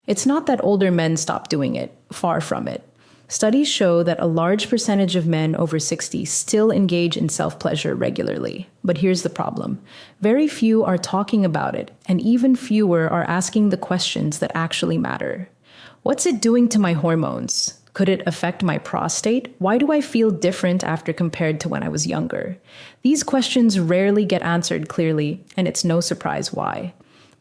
It's not that older men stop doing it, far from it. Studies show that a large percentage of men over 60 still engage in self-pleasure regularly. But here's the problem. Very few are talking about it, and even fewer are asking the questions that actually matter. What's it doing to my hormones? Could it affect my prostate? Why do I feel different after compared to when I was younger? These questions rarely get answered clearly, and it's no surprise why.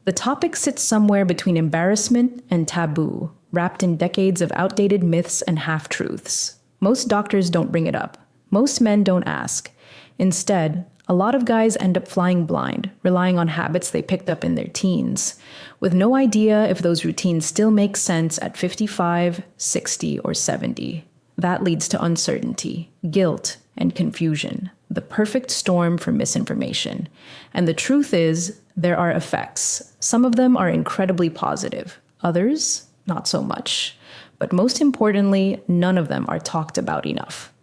The topic sits somewhere between embarrassment and taboo, wrapped in decades of outdated myths and half-truths. Most doctors don't bring it up. Most men don't ask. Instead, a lot of guys end up flying blind, relying on habits they picked up in their teens, with no idea if those routines still make sense at 55, 60, or 70. That leads to uncertainty, guilt, and confusion, the perfect storm for misinformation. And the truth is, there are effects. Some of them are incredibly positive. Others, not so much. But most importantly, none of them are talked about enough.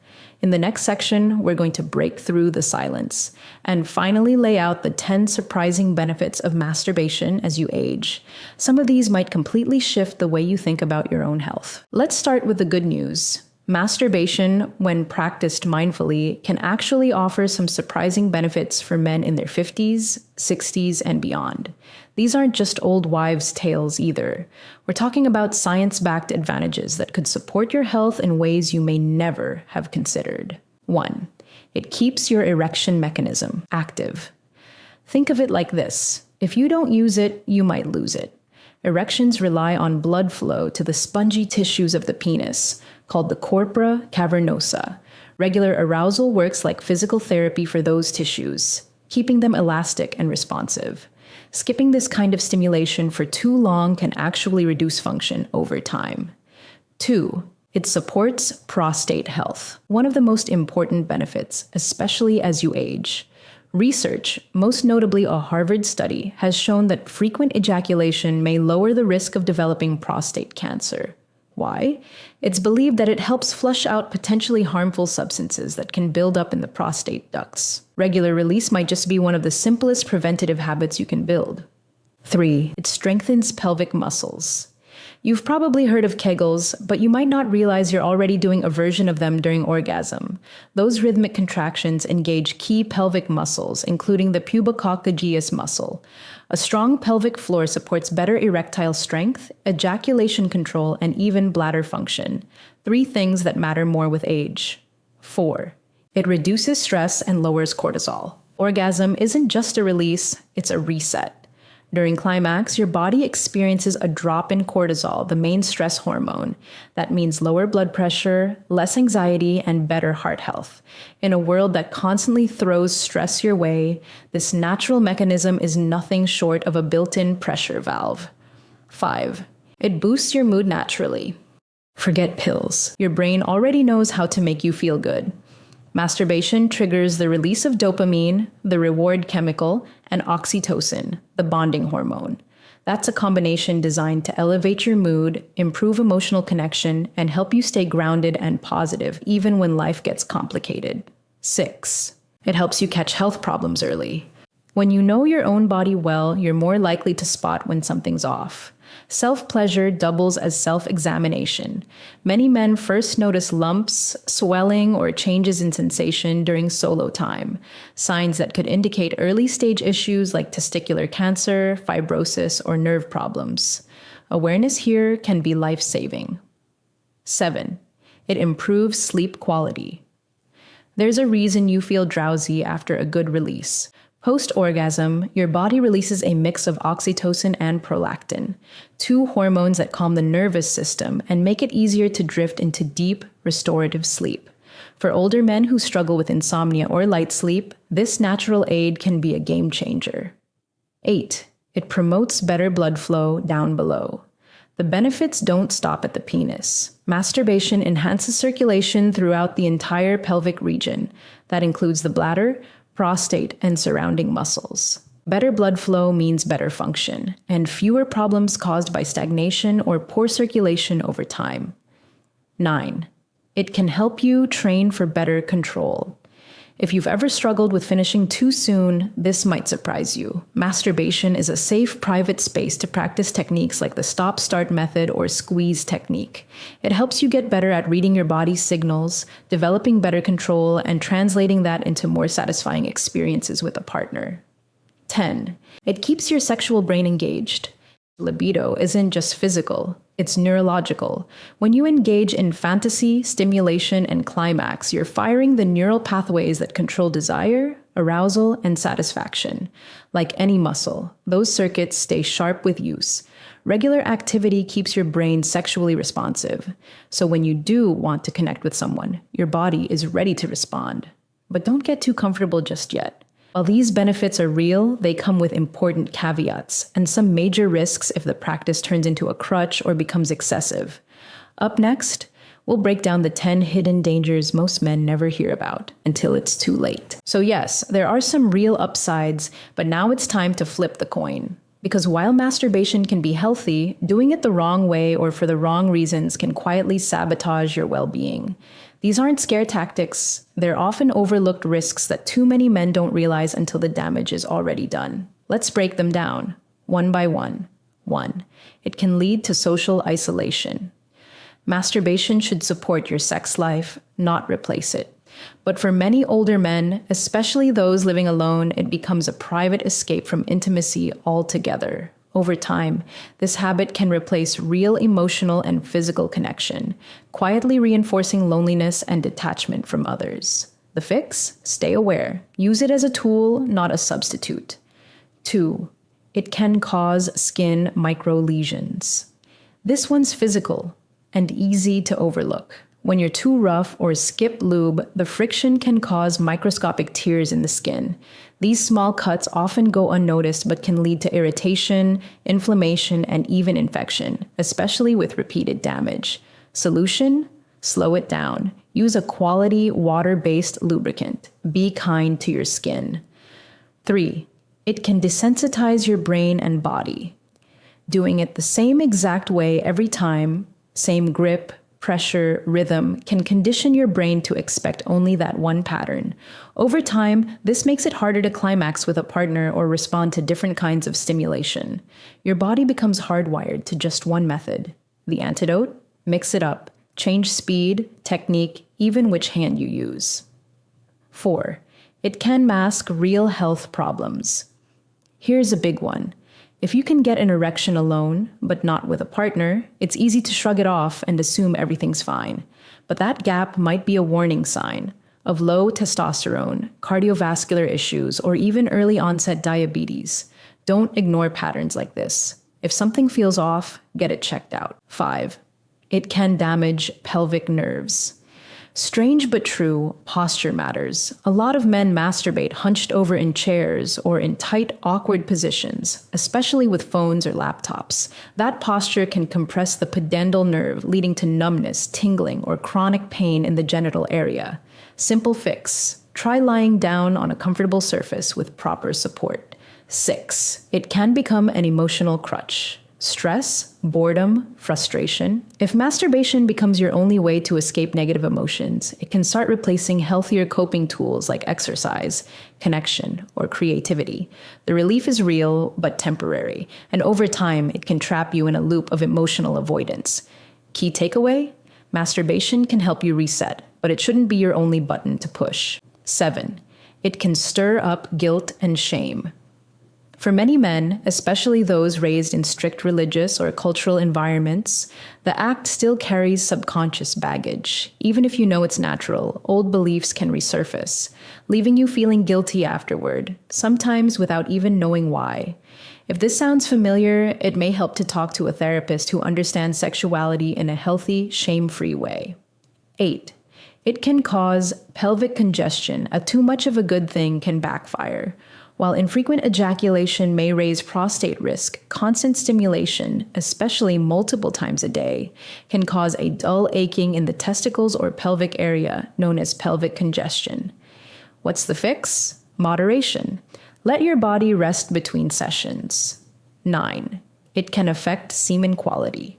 In the next section, we're going to break through the silence and finally lay out the 10 surprising benefits of masturbation as you age. Some of these might completely shift the way you think about your own health. Let's start with the good news. Masturbation, when practiced mindfully, can actually offer some surprising benefits for men in their 50s, 60s, and beyond. These aren't just old wives' tales either. We're talking about science-backed advantages that could support your health in ways you may never have considered. 1. It keeps your erection mechanism active. Think of it like this. If you don't use it, you might lose it. Erections rely on blood flow to the spongy tissues of the penis, called the corpora cavernosa. Regular arousal works like physical therapy for those tissues, keeping them elastic and responsive. Skipping this kind of stimulation for too long can actually reduce function over time. 2. It supports prostate health, one of the most important benefits, especially as you age. Research, most notably a Harvard study, has shown that frequent ejaculation may lower the risk of developing prostate cancer. Why? It's believed that it helps flush out potentially harmful substances that can build up in the prostate ducts. Regular release might just be one of the simplest preventative habits you can build. 3. It strengthens pelvic muscles. You've probably heard of Kegels, but you might not realize you're already doing a version of them during orgasm. Those rhythmic contractions engage key pelvic muscles, including the pubococcygeus muscle. A strong pelvic floor supports better erectile strength, ejaculation control, and even bladder function. 3 things that matter more with age. 4. It reduces stress and lowers cortisol. Orgasm isn't just a release, it's a reset. During climax, your body experiences a drop in cortisol, the main stress hormone. That means lower blood pressure, less anxiety, and better heart health. In a world that constantly throws stress your way, this natural mechanism is nothing short of a built-in pressure valve. 5. It boosts your mood naturally. Forget pills. Your brain already knows how to make you feel good. Masturbation triggers the release of dopamine, the reward chemical, and oxytocin, the bonding hormone. That's a combination designed to elevate your mood, improve emotional connection, and help you stay grounded and positive even when life gets complicated. 6. It helps you catch health problems early. When you know your own body well, you're more likely to spot when something's off. Self-pleasure doubles as self-examination. Many men first notice lumps, swelling, or changes in sensation during solo time, signs that could indicate early-stage issues like testicular cancer, fibrosis, or nerve problems. Awareness here can be life-saving. 7. It improves sleep quality. There's a reason you feel drowsy after a good release. Post-orgasm, your body releases a mix of oxytocin and prolactin, 2 hormones that calm the nervous system and make it easier to drift into deep, restorative sleep. For older men who struggle with insomnia or light sleep, this natural aid can be a game changer. 8. It promotes better blood flow down below. The benefits don't stop at the penis. Masturbation enhances circulation throughout the entire pelvic region. That includes the bladder, prostate, and surrounding muscles. Better blood flow means better function, and fewer problems caused by stagnation or poor circulation over time. 9. It can help you train for better control. If you've ever struggled with finishing too soon, this might surprise you. Masturbation is a safe, private space to practice techniques like the stop-start method or squeeze technique. It helps you get better at reading your body's signals, developing better control, and translating that into more satisfying experiences with a partner. 10. It keeps your sexual brain engaged. Libido isn't just physical, it's neurological. When you engage in fantasy, stimulation, and climax, you're firing the neural pathways that control desire, arousal, and satisfaction. Like any muscle, those circuits stay sharp with use. Regular activity keeps your brain sexually responsive. So when you do want to connect with someone, your body is ready to respond. But don't get too comfortable just yet. While these benefits are real, they come with important caveats and some major risks if the practice turns into a crutch or becomes excessive. Up next, we'll break down the 10 hidden dangers most men never hear about until it's too late. So yes, there are some real upsides, but now it's time to flip the coin. Because while masturbation can be healthy, doing it the wrong way or for the wrong reasons can quietly sabotage your well-being. These aren't scare tactics. They're often overlooked risks that too many men don't realize until the damage is already done. Let's break them down, one by one. 1. It can lead to social isolation. Masturbation should support your sex life, not replace it. But for many older men, especially those living alone, it becomes a private escape from intimacy altogether. Over time, this habit can replace real emotional and physical connection, quietly reinforcing loneliness and detachment from others. The fix? Stay aware. Use it as a tool, not a substitute. 2. It can cause skin microlesions. This one's physical and easy to overlook. When you're too rough or skip lube, the friction can cause microscopic tears in the skin. These small cuts often go unnoticed but can lead to irritation, inflammation, and even infection, especially with repeated damage. Solution? Slow it down. Use a quality water-based lubricant. Be kind to your skin. 3. It can desensitize your brain and body. Doing it the same exact way every time, same grip, pressure, rhythm, can condition your brain to expect only that one pattern. Over time, this makes it harder to climax with a partner or respond to different kinds of stimulation. Your body becomes hardwired to just one method. The antidote? Mix it up. Change speed, technique, even which hand you use. 4. It can mask real health problems. Here's a big one. If you can get an erection alone, but not with a partner, it's easy to shrug it off and assume everything's fine. But that gap might be a warning sign of low testosterone, cardiovascular issues, or even early onset diabetes. Don't ignore patterns like this. If something feels off, get it checked out. 5. It can damage pelvic nerves. Strange but true, posture matters. A lot of men masturbate hunched over in chairs or in tight, awkward positions, especially with phones or laptops. That posture can compress the pudendal nerve, leading to numbness, tingling, or chronic pain in the genital area. Simple fix. Try lying down on a comfortable surface with proper support. 6. It can become an emotional crutch. Stress, boredom, frustration. If masturbation becomes your only way to escape negative emotions, it can start replacing healthier coping tools like exercise, connection, or creativity. The relief is real, but temporary, and over time, it can trap you in a loop of emotional avoidance. Key takeaway? Masturbation can help you reset, but it shouldn't be your only button to push. 7. It can stir up guilt and shame. For many men, especially those raised in strict religious or cultural environments, the act still carries subconscious baggage. Even if you know it's natural, old beliefs can resurface, leaving you feeling guilty afterward, sometimes without even knowing why. If this sounds familiar, it may help to talk to a therapist who understands sexuality in a healthy, shame-free way. 8. It can cause pelvic congestion. Too much of a good thing can backfire. While infrequent ejaculation may raise prostate risk, constant stimulation, especially multiple times a day, can cause a dull aching in the testicles or pelvic area, known as pelvic congestion. What's the fix? Moderation. Let your body rest between sessions. 9. It can affect semen quality.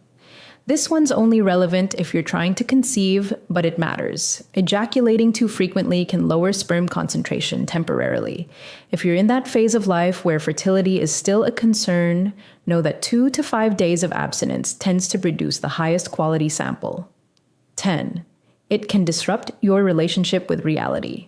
This one's only relevant if you're trying to conceive, but it matters. Ejaculating too frequently can lower sperm concentration temporarily. If you're in that phase of life where fertility is still a concern, know that 2 to 5 days of abstinence tends to produce the highest quality sample. 10. It can disrupt your relationship with reality.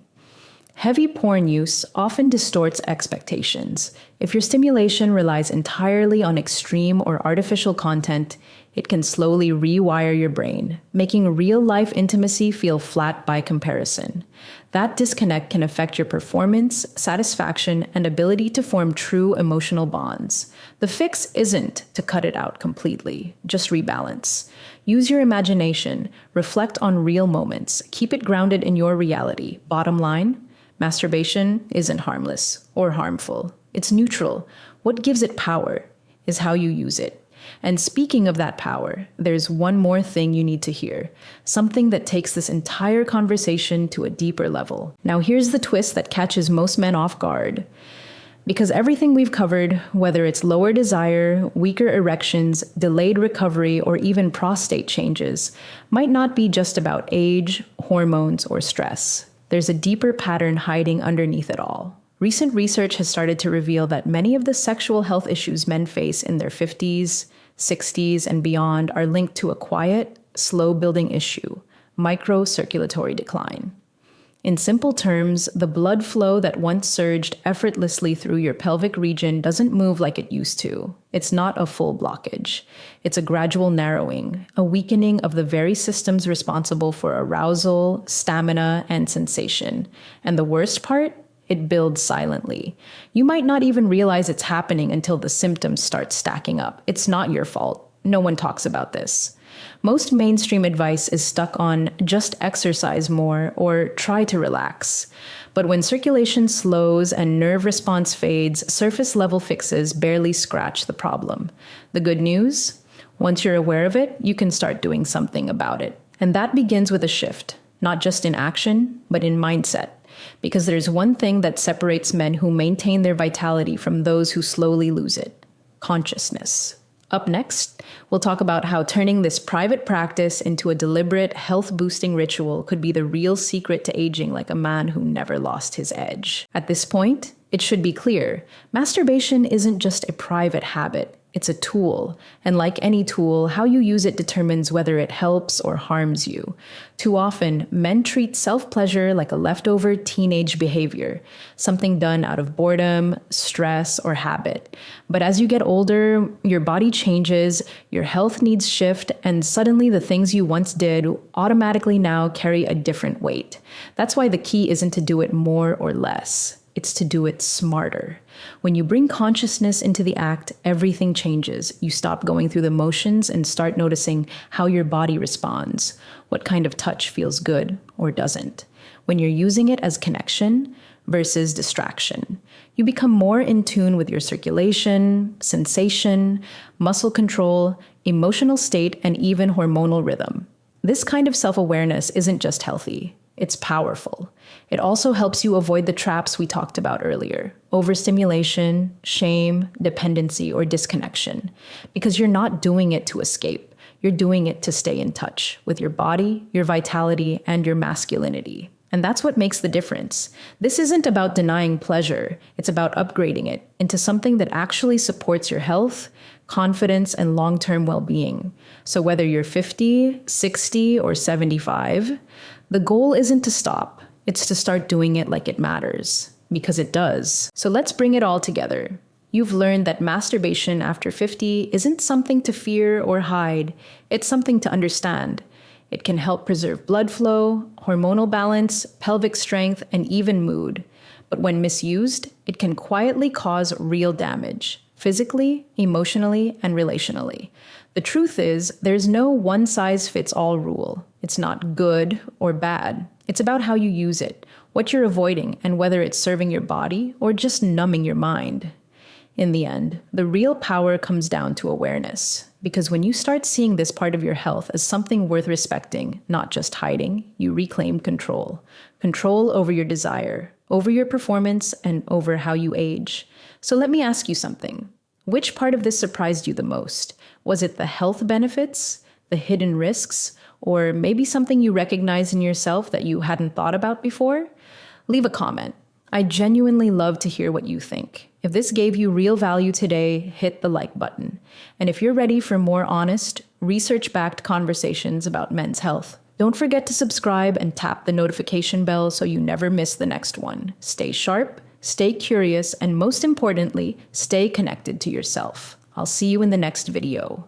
Heavy porn use often distorts expectations. If your stimulation relies entirely on extreme or artificial content, it can slowly rewire your brain, making real-life intimacy feel flat by comparison. That disconnect can affect your performance, satisfaction, and ability to form true emotional bonds. The fix isn't to cut it out completely, just rebalance. Use your imagination, reflect on real moments, keep it grounded in your reality. Bottom line, masturbation isn't harmless or harmful. It's neutral. What gives it power is how you use it. And speaking of that power, there's one more thing you need to hear, something that takes this entire conversation to a deeper level. Now, here's the twist that catches most men off guard. Because everything we've covered, whether it's lower desire, weaker erections, delayed recovery, or even prostate changes, might not be just about age, hormones, or stress. There's a deeper pattern hiding underneath it all. Recent research has started to reveal that many of the sexual health issues men face in their 50s, 60s, and beyond are linked to a quiet, slow-building issue, microcirculatory decline. In simple terms, the blood flow that once surged effortlessly through your pelvic region doesn't move like it used to. It's not a full blockage. It's a gradual narrowing, a weakening of the very systems responsible for arousal, stamina, and sensation. And the worst part? It builds silently. You might not even realize it's happening until the symptoms start stacking up. It's not your fault. No one talks about this. Most mainstream advice is stuck on just exercise more or try to relax. But when circulation slows and nerve response fades, surface level fixes barely scratch the problem. The good news? Once you're aware of it, you can start doing something about it. And that begins with a shift, not just in action, but in mindset. Because there's one thing that separates men who maintain their vitality from those who slowly lose it: consciousness. Up next, we'll talk about how turning this private practice into a deliberate, health-boosting ritual could be the real secret to aging like a man who never lost his edge. At this point, it should be clear, masturbation isn't just a private habit. It's a tool, and like any tool, how you use it determines whether it helps or harms you. Too often, men treat self-pleasure like a leftover teenage behavior, something done out of boredom, stress, or habit. But as you get older, your body changes, your health needs shift, and suddenly the things you once did automatically now carry a different weight. That's why the key isn't to do it more or less. It's to do it smarter. When you bring consciousness into the act, everything changes. You stop going through the motions and start noticing how your body responds, what kind of touch feels good or doesn't. When you're using it as connection versus distraction, you become more in tune with your circulation, sensation, muscle control, emotional state, and even hormonal rhythm. This kind of self-awareness isn't just healthy. It's powerful. It also helps you avoid the traps we talked about earlier: overstimulation, shame, dependency, or disconnection. Because you're not doing it to escape. You're doing it to stay in touch with your body, your vitality, and your masculinity. And that's what makes the difference. This isn't about denying pleasure. It's about upgrading it into something that actually supports your health, confidence, and long-term well-being. So whether you're 50, 60, or 75, the goal isn't to stop. It's to start doing it like it matters, because it does. So let's bring it all together. You've learned that masturbation after 50 isn't something to fear or hide. It's something to understand. It can help preserve blood flow, hormonal balance, pelvic strength, and even mood. But when misused, it can quietly cause real damage, physically, emotionally, and relationally. The truth is, there's no one-size-fits-all rule. It's not good or bad. It's about how you use it, what you're avoiding, and whether it's serving your body or just numbing your mind. In the end, the real power comes down to awareness. Because when you start seeing this part of your health as something worth respecting, not just hiding, you reclaim control. Control over your desire, over your performance, and over how you age. So let me ask you something. Which part of this surprised you the most? Was it the health benefits, the hidden risks, or maybe something you recognize in yourself that you hadn't thought about before? Leave a comment. I genuinely love to hear what you think. If this gave you real value today, hit the like button. And if you're ready for more honest, research-backed conversations about men's health, don't forget to subscribe and tap the notification bell so you never miss the next one. Stay sharp, stay curious, and most importantly, stay connected to yourself. I'll see you in the next video.